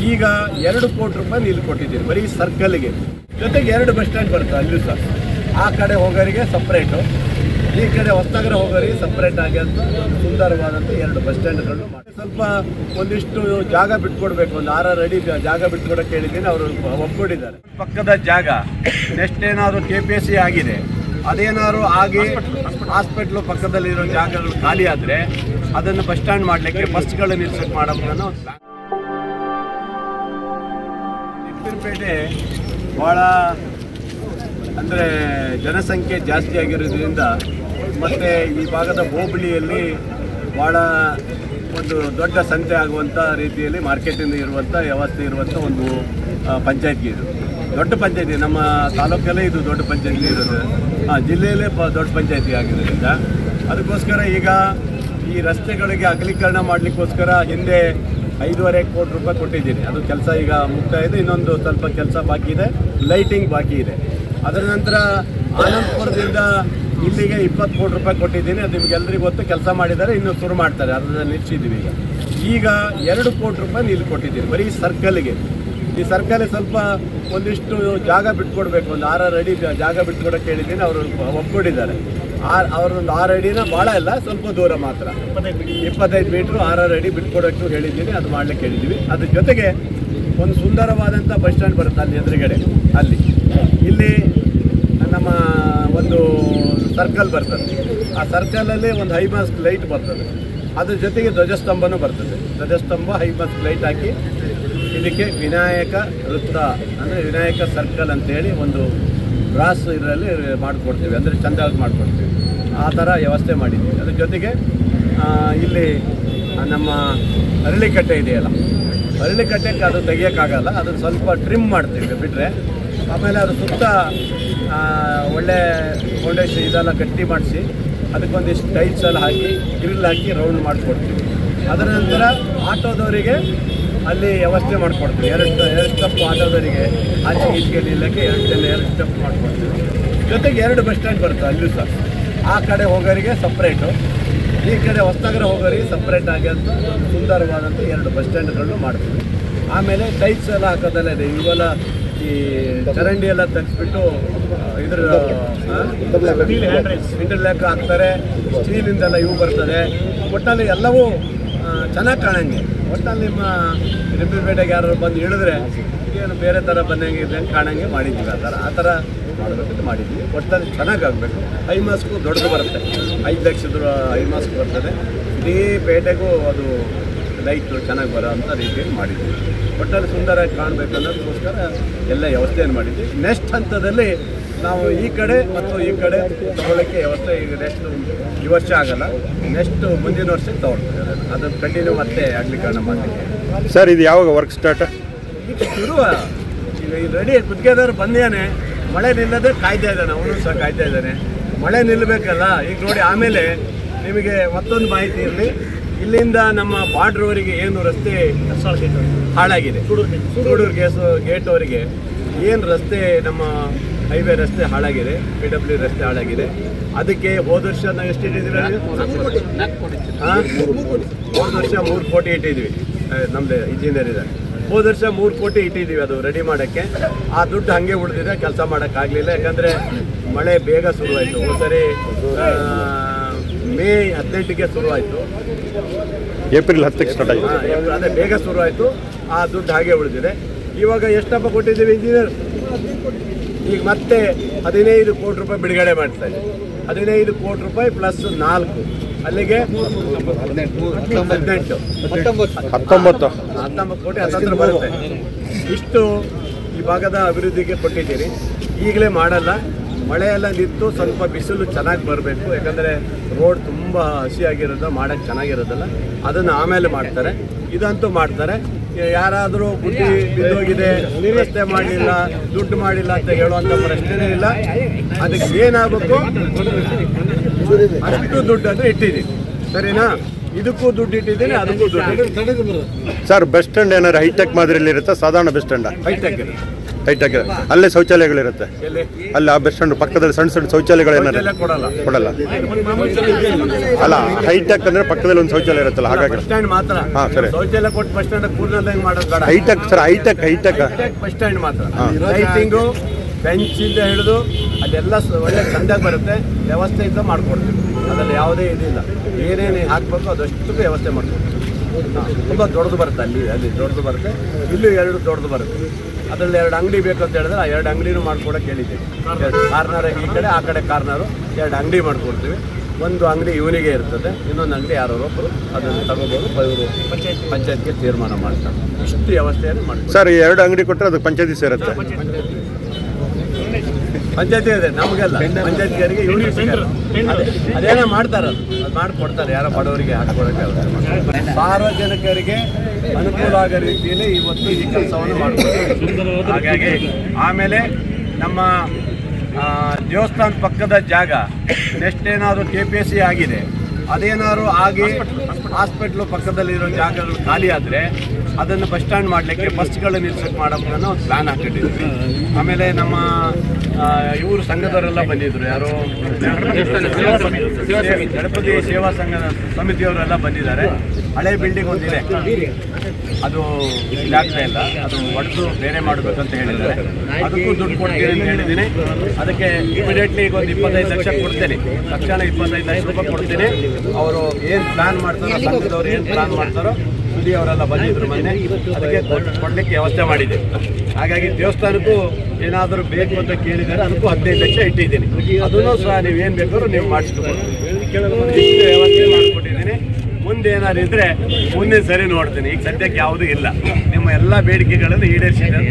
ಈಗ 2 ಕೋಟಿ ರೂಪಾಯಿ ನೀರು ಕೊಟ್ಟಿದ್ದೀರಿ ಬರೀ ಸರ್ಕಲ್ಗೆ. ಜೊತೆಗೆ 2 ಬಸ್ ಸ್ಟ್ಯಾಂಡ್ ಬರುತ್ತೆ ಅಲ್ಲೂ ಸಹ. ಆ ಕಡೆ ಹೋಗೋರಿಗೆ ಸಪ್ರೇಟು, ಈ ಕಡೆ ಹೊಸನಗರ ಹೋಗೋರಿಗೆ ಸಪ್ರೇಟ್ ಆಗಿ ಅಂತ ಸುಂದರವಾದಂಥ 2 ಬಸ್ ಸ್ಟ್ಯಾಂಡ್ಗಳನ್ನು ಮಾಡಿ ಸ್ವಲ್ಪ ಒಂದಿಷ್ಟು ಜಾಗ ಬಿಟ್ಕೊಡ್ಬೇಕು. ಒಂದು 6 ಅಡಿ ಜಾಗ ಬಿಟ್ಕೊಡಕ್ಕೆ ಹೇಳಿದ್ದೀನಿ, ಅವರು ಒಪ್ಕೊಂಡಿದ್ದಾರೆ. ಪಕ್ಕದ ಜಾಗ ನೆಕ್ಸ್ಟ್ ಏನಾದರೂ KPSC ಆಗಿದೆ, ಅದೇನಾದ್ರು ಆಗಿ ಹಾಸ್ಪಿಟ್ಲು ಪಕ್ಕದಲ್ಲಿರೋ ಜಾಗಗಳು ಖಾಲಿ ಆದರೆ ಅದನ್ನು ಬಸ್ ಸ್ಟ್ಯಾಂಡ್ ಮಾಡಲಿಕ್ಕೆ ಬಸ್ಗಳು ನಿಲ್ಸಕ್ಕೆ ಮಾಡೋದನ್ನು ಚಿಕ್ಕಪೇಟೆ ಭಾಳ ಅಂದರೆ ಜನಸಂಖ್ಯೆ ಜಾಸ್ತಿ ಆಗಿರೋದ್ರಿಂದ ಮತ್ತು ಈ ಭಾಗದ ಹೋಬಳಿಯಲ್ಲಿ ಭಾಳ ಒಂದು ದೊಡ್ಡ ಸಂತೆ ಆಗುವಂಥ ರೀತಿಯಲ್ಲಿ ಮಾರ್ಕೆಟಿಂದ ಇರುವಂಥ ವ್ಯವಸ್ಥೆ ಇರುವಂಥ ಒಂದು ಪಂಚಾಯತ್ಗೆ ಇದು ದೊಡ್ಡ ಪಂಚಾಯತಿ. ನಮ್ಮ ತಾಲೂಕಲ್ಲೇ ಇದು ದೊಡ್ಡ ಪಂಚಾಯತಿ ಇರೋದು, ಜಿಲ್ಲೆಯಲ್ಲೇ ದೊಡ್ಡ ಪಂಚಾಯತಿ ಆಗಿರೋದ್ರಿಂದ ಅದಕ್ಕೋಸ್ಕರ ಈಗ ಈ ರಸ್ತೆಗಳಿಗೆ ಅಗಲೀಕರಣ ಮಾಡಲಿಕ್ಕೋಸ್ಕರ ಹಿಂದೆ 5.5 ಕೋಟಿ ರೂಪಾಯಿ ಕೊಟ್ಟಿದ್ದೀನಿ. ಅದು ಕೆಲಸ ಈಗ ಮುಕ್ತಾಯ ಇದೆ, ಇನ್ನೊಂದು ಸ್ವಲ್ಪ ಕೆಲಸ ಬಾಕಿ ಇದೆ, ಲೈಟಿಂಗ್ ಬಾಕಿ ಇದೆ. ಅದರ ನಂತರ ಆನಂದಪುರದಿಂದ ಇಲ್ಲಿಗೆ 20 ಕೋಟಿ ರೂಪಾಯಿ ಕೊಟ್ಟಿದ್ದೀನಿ. ಅದು ನಿಮಗೆಲ್ಲರಿಗೂ ಗೊತ್ತು, ಕೆಲಸ ಮಾಡಿದ್ದಾರೆ, ಇನ್ನೂ ಶುರು ಮಾಡ್ತಾರೆ, ಅದನ್ನು ನಿಲ್ಲಿಸಿದ್ದೀವಿ. ಈಗ 2 ಕೋಟಿ ರೂಪಾಯಿ ನೀರು ಕೊಟ್ಟಿದ್ದೀನಿ ಬರೀ ಸರ್ಕಲ್ಗೆ. ಈ ಸರ್ಕಲ್ ಸ್ವಲ್ಪ ಒಂದಿಷ್ಟು ಜಾಗ ಬಿಟ್ಕೊಡ್ಬೇಕು. ಒಂದು 6 ಅಡಿ ಜಾಗ ಬಿಟ್ಕೊಡಕ್ಕೆ ಹೇಳಿದ್ದೀನಿ, ಅವರು ಒಪ್ಕೊಂಡಿದ್ದಾರೆ. ಅವರೊಂದು 6 ಅಡಿನ ಭಾಳ ಇಲ್ಲ, ಸ್ವಲ್ಪ ದೂರ ಮಾತ್ರ, 25 ಮೀಟ್ರು 6 ಅಡಿ ಬಿಟ್ಕೊಡೋಕ್ಕೂ ಹೇಳಿದ್ದೀನಿ, ಅದು ಮಾಡ್ಲಿಕ್ಕೆ ಹೇಳಿದ್ದೀವಿ. ಅದ್ರ ಜೊತೆಗೆ ಒಂದು ಸುಂದರವಾದಂಥ ಬಸ್ ಸ್ಟ್ಯಾಂಡ್ ಬರುತ್ತೆ ಅಲ್ಲಿ ಎದುರುಗಡೆ, ಅಲ್ಲಿ ಇಲ್ಲಿ ನಮ್ಮ ಒಂದು ಸರ್ಕಲ್ ಬರ್ತದೆ. ಆ ಸರ್ಕಲಲ್ಲಿ ಒಂದು ಹೈಮಾಸ್ಟ್ ಲೈಟ್ ಬರ್ತದೆ, ಅದ್ರ ಜೊತೆಗೆ ಧ್ವಜಸ್ತಂಭನೂ ಬರ್ತದೆ. ಧ್ವಜಸ್ತಂಭ ಹೈಮಾಸ್ಟ್ ಲೈಟ್ ಹಾಕಿ ಇದಕ್ಕೆ ವಿನಾಯಕ ವೃತ್ತ ಅಂದರೆ ವಿನಾಯಕ ಸರ್ಕಲ್ ಅಂತೇಳಿ ಒಂದು ಬ್ರಾಸ್ ಇದರಲ್ಲಿ ಮಾಡಿಕೊಡ್ತೀವಿ, ಅಂದರೆ ಚೆಂದಾಗಿ ಮಾಡಿಕೊಡ್ತೀವಿ. ಆ ಥರ ವ್ಯವಸ್ಥೆ ಮಾಡಿದ್ದೀವಿ. ಅದ್ರ ಜೊತೆಗೆ ಇಲ್ಲಿ ನಮ್ಮ ಅರಳಿಕಟ್ಟೆ ಇದೆಯಲ್ಲ, ಅರಳಿಕಟ್ಟೆಗೆ ಅದು ತೆಗಿಯೋಕ್ಕಾಗಲ್ಲ, ಅದನ್ನು ಸ್ವಲ್ಪ ಟ್ರಿಮ್ ಮಾಡ್ತೀವಿ ಬಿಟ್ಟರೆ. ಆಮೇಲೆ ಅದು ಸುತ್ತ ಒಳ್ಳೆ ಫೌಂಡೇಶನ್ ಇದೆಲ್ಲ ಗಟ್ಟಿ ಮಾಡಿಸಿ ಅದಕ್ಕೊಂದಿಷ್ಟು ಟೈಲ್ಸ್ ಎಲ್ಲ ಹಾಕಿ ಗ್ರಿಲ್ ಹಾಕಿ ರೌಂಡ್ ಮಾಡಿಕೊಡ್ತೀವಿ. ಅದರ ನಂತರ ಆಟೋದವರಿಗೆ ಅಲ್ಲಿ ವ್ಯವಸ್ಥೆ ಮಾಡಿಕೊಡ್ತೀವಿ. 2 ಸ್ಟೆಪ್ ಆಟೋದವರಿಗೆ ಆಚೆ ಈಚೆಗೆ ನಿಲ್ಲಕ್ಕೆ 2 ಸ್ಟೆಪ್ ಮಾಡಿಕೊಡ್ತೀವಿ. ಜೊತೆಗೆ 2 ಬಸ್ ಸ್ಟ್ಯಾಂಡ್ ಬರುತ್ತೆ ಅಲ್ಲೂ ಸಹ. ಆ ಕಡೆ ಹೋಗೋರಿಗೆ ಸಪ್ರೇಟು, ಈ ಕಡೆ ಹೊಸನಗರ ಹೋಗೋರಿಗೆ ಸಪ್ರೇಟ್ ಆಗಿ ಅಂತ ಸುಂದರವಾದಂಥ 2 ಬಸ್ ಸ್ಟ್ಯಾಂಡ್ಗಳನ್ನು ಮಾಡ್ತೀವಿ. ಆಮೇಲೆ ಟೈಲ್ಸ್ ಎಲ್ಲ ಹಾಕೋದೆಲ್ಲ ಇದೆ. ಇವೆಲ್ಲ ಈ ಚರಂಡಿ ಎಲ್ಲ ತೆಗೆಸ್ಬಿಟ್ಟು ಇದ್ರ ಇಂಟರ್ಲಾಕ್ ಹಾಕ್ತಾರೆ, ಸ್ಟೀಲಿಂದೆಲ್ಲ ಇವು ಬರ್ತದೆ. ಒಟ್ಟಲ್ಲಿ ಎಲ್ಲವೂ ಚೆನ್ನಾಗಿ ಕಾಣಂಗೆ. ಒಟ್ಟಲ್ಲಿ ನಿಮ್ಮ ರಿಪೇಟೆಗೆ ಯಾರು ಬಂದು ಹೇಳಿದ್ರೆ ಏನು ಬೇರೆ ಥರ ಬಂದಂಗೆ ಕಾಣಂಗೆ ಮಾಡಿದ್ದೀವಿ. ಆ ಥರ ಮಾಡಬೇಕಂತ ಮಾಡಿದ್ವಿ. ಒಟ್ಟಲ್ಲಿ ಚೆನ್ನಾಗಿ ಆಗಬೇಕು. ಹೈಮಾಸ್ಕು ದೊಡ್ಡದು ಬರುತ್ತೆ, 5 ಲಕ್ಷದ ಹೈಮಾಸ್ಕ್ ಬರ್ತದೆ. ಇಡೀ ಪೇಟೆಗೂ ಅದು ಲೈಟು ಚೆನ್ನಾಗಿ ಬರೋ ಅಂಥ ರೀತಿಯಲ್ಲಿ ಮಾಡಿದ್ವಿ. ಒಟ್ಟಲ್ಲಿ ಸುಂದರವಾಗಿ ಕಾಣಬೇಕು ಅನ್ನೋದಕ್ಕೋಸ್ಕರ ಎಲ್ಲ ವ್ಯವಸ್ಥೆಯನ್ನು ಮಾಡಿದ್ವಿ. ನೆಕ್ಸ್ಟ್ ಹಂತದಲ್ಲಿ ನಾವು ಈ ಕಡೆ ಮತ್ತು ಈ ಕಡೆ ತಗೊಳ್ಳೋಕ್ಕೆ ವ್ಯವಸ್ಥೆ ಈಗ ನೆಕ್ಸ್ಟ್ ಈ ವರ್ಷ ಆಗಲ್ಲ, ನೆಕ್ಸ್ಟ್ ಮುಂದಿನ ವರ್ಷಕ್ಕೆ ತಗೊಳ್ತೀವಿ. ಅದನ್ನು ಕಂಟಿನ್ಯೂ ಮತ್ತೆ ಅಗಲೀಕರಣ ಮಾಡಲಿಕ್ಕೆ. ಸರ್ ಇದು ಯಾವಾಗ ವರ್ಕ್ ಸ್ಟಾರ್ಟ್? ಈಗ ಶುರುವ ಈಗ ರೆಡಿ ಗುತ್ತಿಗೆದಾರ ಬಂದೇನೆ, ಮಳೆ ನಿಲ್ಲದೆ ಕಾಯ್ತಾ ಇದ್ದಾನೆ, ಅವನು ಸಹ ಕಾಯ್ತಾ ಇದ್ದಾನೆ. ಮಳೆ ನಿಲ್ಲಬೇಕಲ್ಲ ಈಗ ನೋಡಿ. ಆಮೇಲೆ ನಿಮಗೆ ಮತ್ತೊಂದು ಮಾಹಿತಿ ಇರಲಿ, ಇಲ್ಲಿಂದ ನಮ್ಮ ಬಾರ್ಡ್ರ್ವರೆಗೆ ಏನು ರಸ್ತೆ ಹಾಳಾಗಿದೆ, ಸೂಡೂರು ಗೇಟ್ವರೆಗೆ ಏನು ರಸ್ತೆ ನಮ್ಮ ಹೈವೇ ರಸ್ತೆ ಹಾಳಾಗಿದೆ, PW ರಸ್ತೆ ಹಾಳಾಗಿದೆ. ಅದಕ್ಕೆ ಹೋದ ವರ್ಷ ನಾವು ಎಷ್ಟು ಇಟ್ಟಿದ್ದೀವಿ? ಹೋದ ವರ್ಷ 3 ಕೋಟಿ ಇಟ್ಟಿದ್ವಿ. ನಮ್ಮದು ಇಂಜಿನಿಯರ್ ಇದೆ, ಹೋದ ವರ್ಷ 3 ಕೋಟಿ ಇಟ್ಟಿದ್ದೀವಿ ಅದು ರೆಡಿ ಮಾಡೋಕ್ಕೆ. ಆ ದುಡ್ಡು ಹಾಗೆ ಉಳಿದಿದೆ, ಕೆಲಸ ಮಾಡೋಕ್ಕಾಗಲಿಲ್ಲ. ಯಾಕಂದರೆ ಮಳೆ ಬೇಗ ಶುರುವಾಯಿತು. ಒಂದ್ಸರಿ ಮೇ 18ಗೆ ಶುರುವಾಯಿತು, ಏಪ್ರಿಲ್ 10ಕ್ಕೆ ಸ್ಟಾರ್ಟ್ ಆಯಿತು. ಅದೇ ಬೇಗ ಶುರುವಾಯಿತು. ಆ ದುಡ್ಡು ಹಾಗೆ ಉಳಿದಿದೆ. ಇವಾಗ ಎಷ್ಟಪ್ಪ ಕೊಟ್ಟಿದ್ದೀವಿ ಇಂಜಿನಿಯರ್? ಈಗ ಮತ್ತೆ 15 ಕೋಟಿ ರೂಪಾಯಿ ಬಿಡುಗಡೆ ಮಾಡ್ತಾ ಇದೆ. 15 ಕೋಟಿ ರೂಪಾಯಿ ಪ್ಲಸ್ 4 ಅಲ್ಲಿಗೆ 19 ಕೋಟಿ ಹತ್ತಿರ ಬರುತ್ತೆ. ಇಷ್ಟು ಈ ಭಾಗದ ಅಭಿವೃದ್ಧಿಗೆ ಕೊಟ್ಟಿದ್ದೀರಿ. ಈಗಲೇ ಮಾಡಲ್ಲ, ಮಳೆ ಎಲ್ಲ ನಿಂತು ಸ್ವಲ್ಪ ಬಿಸಿಲು ಚೆನ್ನಾಗಿ ಬರಬೇಕು. ಯಾಕಂದರೆ ರೋಡ್ ತುಂಬ ಹಸಿಯಾಗಿರೋದು, ಮಾಡೋಕ್ಕೆ ಚೆನ್ನಾಗಿರೋದಲ್ಲ, ಅದನ್ನು ಆಮೇಲೆ ಮಾಡ್ತಾರೆ. ಇದಂತೂ ಮಾಡ್ತಾರೆ. ಯಾರಾದರೂ ಬುದ್ಧಿ ಬಿದ್ದೋಗಿದೆ, ರಸ್ತೆ ಮಾಡಲಿಲ್ಲ, ದುಡ್ಡು ಮಾಡಿಲ್ಲ ಅಂತ ಹೇಳುವಂಥ ಪ್ರಶ್ನೆನೇ ಇಲ್ಲ. ಅದಕ್ಕೆ ಏನಾಗಬೇಕು ಅಷ್ಟು ದುಡ್ಡನ್ನು ಇಟ್ಟಿದ್ದೀನಿ, ಸರಿನಾ? ಇದಕ್ಕೂ ದುಡ್ಡು ಇಟ್ಟಿದ್ದೀನಿ, ಅದಕ್ಕೂ ದುಡ್ಡು. ಸರ್ ಬಸ್ ಸ್ಟ್ಯಾಂಡ್ ಏನಾದ್ರು ಹೈಟೆಕ್ ಮಾದರಿಯಲ್ಲಿ ಇರುತ್ತಾ, ಸಾಧಾರಣ ಬಸ್ ಸ್ಟ್ಯಾಂಡ್? ಹೈಟೆಕ್ ಇರುತ್ತೆ. ಹೈಟ್ ಆಗಿದೆ. ಅಲ್ಲೇ ಶೌಚಾಲಯಗಳಿರುತ್ತೆ. ಎಲ್ಲಿ ಅಲ್ಲಿ ಆ ಬಸ್ ಸ್ಟ್ಯಾಂಡ್ ಪಕ್ಕದಲ್ಲಿ ಸಣ್ಣ ಸಣ್ಣ ಶೌಚಾಲಯಗಳು ಏನಾರು ಶೌಚಾಲಯ ಕೊಡಲ್ಲ. ಅಲ್ಲ ಹೈಟೆಕ್ ಅಂದ್ರೆ ಪಕ್ಕದಲ್ಲಿ ಒಂದು ಶೌಚಾಲಯ ಇರುತ್ತಲ್ಲ ಹಾಗಾಗಿ. ಬಸ್ ಸ್ಟ್ಯಾಂಡ್ ಮಾತ್ರ. ಹಾ ಸರಿ. ಶೌಚಾಲಯ ಕೊಟ್ಟು ಬಸ್ ಸ್ಟ್ಯಾಂಡ್ ಕೂರ್ನಲ್ಲಿ ಹೆಂಗ್ ಮಾಡೋದು ಬೇಡ. High tech sir, high tech bus stand ಮಾತ್ರ. ಲೈಟಿಂಗು ಬೆಂಚಿಂದ ಹಿಡಿದು ಅದೆಲ್ಲ ಒಳ್ಳೆ ಚಂದಾಗಿ ಬರುತ್ತೆ, ವ್ಯವಸ್ಥೆಯಿಂದ ಮಾಡ್ಕೊಡ್ತೀವಿ. ಅದರಲ್ಲಿ ಯಾವುದೇ ಇದಿಲ್ಲ. ಏನೇನು ಹಾಕಬೇಕು ಅದಷ್ಟು ವ್ಯವಸ್ಥೆ ಮಾಡ್ಕೊಡ್ತೀವಿ. ತುಂಬ ದೊಡ್ಡದು ಬರುತ್ತೆ. ಅಲ್ಲಿ ದೊಡ್ಡದು ಬರುತ್ತೆ, ಇಲ್ಲೂ 2 ದೊಡ್ಡದು ಬರುತ್ತೆ. ಅದರಲ್ಲಿ 2 ಅಂಗಡಿ ಬೇಕು ಅಂತ ಹೇಳಿದ್ರೆ ಆ 2 ಅಂಗಡಿನೂ ಮಾಡ್ಕೊಡೋಕೆ ಹೇಳಿದ್ದೀವಿ. ಕಾರ್ನರ್ ಈ ಕಡೆ ಆ ಕಡೆ ಕಾರ್ನರು 2 ಅಂಗಡಿ ಮಾಡ್ಕೊಡ್ತೀವಿ. ಒಂದು ಅಂಗಡಿ ಇವನಿಗೆ ಇರ್ತದೆ, ಇನ್ನೊಂದು ಅಂಗಡಿ ಯಾರೋ ಒಬ್ಬರು ಅದನ್ನು ತಗೋಬೋದು. ಇವರು ಪಂಚಾಯತ್ಗೆ ತೀರ್ಮಾನ ಮಾಡ್ತಾರೆ. ಇಷ್ಟು ವ್ಯವಸ್ಥೆಯನ್ನು ಮಾಡ್ತಾರೆ ಸರ್. ಈ 2 ಅಂಗಡಿ ಕೊಟ್ಟರೆ ಅದು ಪಂಚಾಯತಿ ಸೇರುತ್ತೆ. ಪಂಚಾಯತಿ ಇದೆ, ನಮಗೆಲ್ಲ ಪಂಚಾಯತ್ಗಾರಿಗೆ ಇವನಿಗೆ ಸಿಗಲ್ಲ. ಅದೇನೋ ಮಾಡ್ತಾರೆ, ಅದು ಮಾಡಿಕೊಡ್ತಾರೆ. ಯಾರೋ ಬಡವರಿಗೆ ಹಾಕೊಡೋಕ್ಕೆ ಸಾರ್ವಜನಿಕರಿಗೆ ಅನುಕೂಲ ಆಗೋ ರೀತಿಯಲ್ಲಿ ಇವತ್ತು ಈ ಕೆಲಸವನ್ನು ಮಾಡ್ಕೊಡ್ತಾರೆ. ಹಾಗಾಗಿ ಆಮೇಲೆ ನಮ್ಮ ದೇವಸ್ಥಾನ ಪಕ್ಕದ ಜಾಗ ನೆಕ್ಸ್ಟ್ ಏನಾದರೂ KPSC ಆಗಿದೆ, ಅದೇನಾದ್ರು ಆಗಿ ಹಾಸ್ಪಿಟ್ಲು ಪಕ್ಕದಲ್ಲಿರೋ ಜಾಗಗಳು ಖಾಲಿ ಆದರೆ ಅದನ್ನು ಬಸ್ ಸ್ಟ್ಯಾಂಡ್ ಮಾಡಲಿಕ್ಕೆ ಬಸ್ಗಳು ನಿಲ್ಸಕ್ಕೆ ಮಾಡೋಕ್ಕೆ ಒಂದು ಪ್ಲ್ಯಾನ್ ಹಾಕಿಟ್ಟಿದ್ವಿ. ಆಮೇಲೆ ನಮ್ಮ ಇವರು ಸಂಘದವರೆಲ್ಲ ಬಂದಿದ್ದರು. ಯಾರೋ ಗಣಪತಿ ಸೇವಾ ಸಂಘದ ಸಮಿತಿಯವರೆಲ್ಲ ಬಂದಿದ್ದಾರೆ. ಹಳೆ ಬಿಲ್ಡಿಂಗ್ ಒಂದಿದೆ, ಅದು ಇದಾಗ್ತಾ ಇಲ್ಲ, ಅದು ಒಡೆದು ಬೇರೆ ಮಾಡಬೇಕಂತ ಹೇಳಿದ್ದಾರೆ. ಅದಕ್ಕೂ ದುಡ್ಡು ಕೊಡ್ತೀನಿ ಅಂತ ಹೇಳಿದ್ದೀನಿ. ಅದಕ್ಕೆ ಇಮಿಡಿಯೇಟ್ಲಿ ಈಗ ಒಂದು 25 ಲಕ್ಷ ಕೊಡ್ತೇನೆ. ತಕ್ಷಣ 25 ಲಕ್ಷ ರೂಪಾಯಿ ಕೊಡ್ತೀನಿ. ಅವರು ಏನು ಪ್ಲಾನ್ ಮಾಡ್ತಾರೋ, ಸಂಘದವ್ರು ಏನು ಪ್ಲಾನ್ ಮಾಡ್ತಾರೋ, ಸುದ್ದಿ ಅವರೆಲ್ಲ ಬಂದಿದ್ರು ಮೊನ್ನೆ, ಅದಕ್ಕೆ ಕೊಡಲಿಕ್ಕೆ ವ್ಯವಸ್ಥೆ ಮಾಡಿದೆ. ಹಾಗಾಗಿ ದೇವಸ್ಥಾನಕ್ಕೂ ಏನಾದರೂ ಬೇಕು ಅಂತ ಕೇಳಿದರೆ ಅದಕ್ಕೂ 15 ಲಕ್ಷ ಇಟ್ಟಿದ್ದೀನಿ. ಅದನ್ನು ಸಹ ನೀವೇನು ಬೇಕಾದ್ರೂ ನೀವು ಮಾಡಿಸ್ಕೋಬೋದು. ಇಷ್ಟು ವ್ಯವಸ್ಥೆ ಮಾಡಿಕೊಟ್ಟಿದ್ದೀನಿ. ಮುಂದೆ ಏನಾದ್ರು ಇದ್ದರೆ ಮುಂದೆ ಸರಿ ನೋಡ್ತೀನಿ. ಈಗ ಸದ್ಯಕ್ಕೆ ಯಾವುದೂ ಇಲ್ಲ. ನಿಮ್ಮ ಎಲ್ಲ ಬೇಡಿಕೆಗಳನ್ನು ಈಡೇರಿಸಿದೆ ಅಂತ